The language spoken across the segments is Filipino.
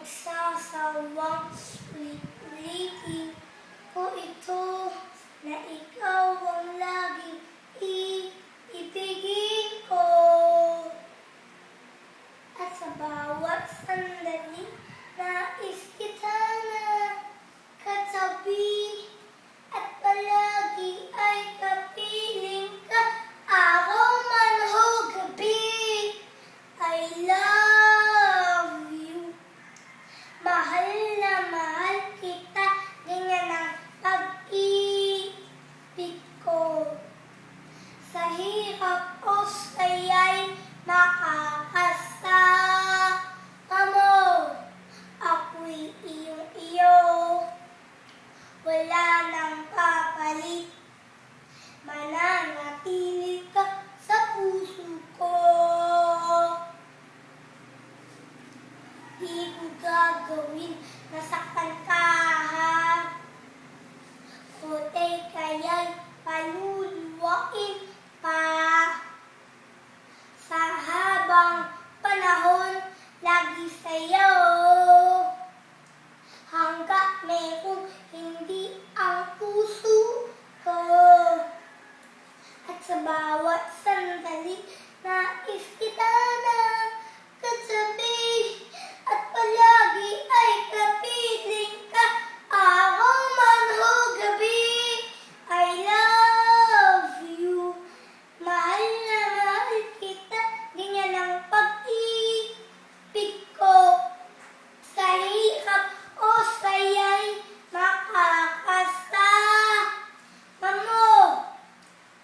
magsasawang ulit-ulitin ko ito na ikaw ang laging iibigin ko. At sa bawat sandali, nais kita na katabi at palagi ay kapiling ka, araw man o gabi. I love you. Mahal na mahal kita, ganyan ang pag-ibig ko. Sa hirap o saya'y makakasama mo. Ako'y iyong-iyo, wala nang papalit. Mananatili ka sa puso ko. Di ko gagawin na saktan ka, kundi kaya'y paluluwain pa. Sa habang panahon, lagi sa'yo, hanggat mayroong hindi ang puso ko. At sa bawat sandali, nais kita na katabi at palagi ay kapiling ka, araw man o gabi. I love you. Mahal na mahal kita, ganyan ang pag-ibig ko. Sa hirap o saya'y makakasama mo.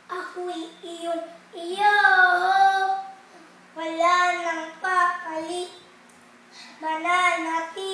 Ako'y iyong-iyo, wala nang papalit. Mananatili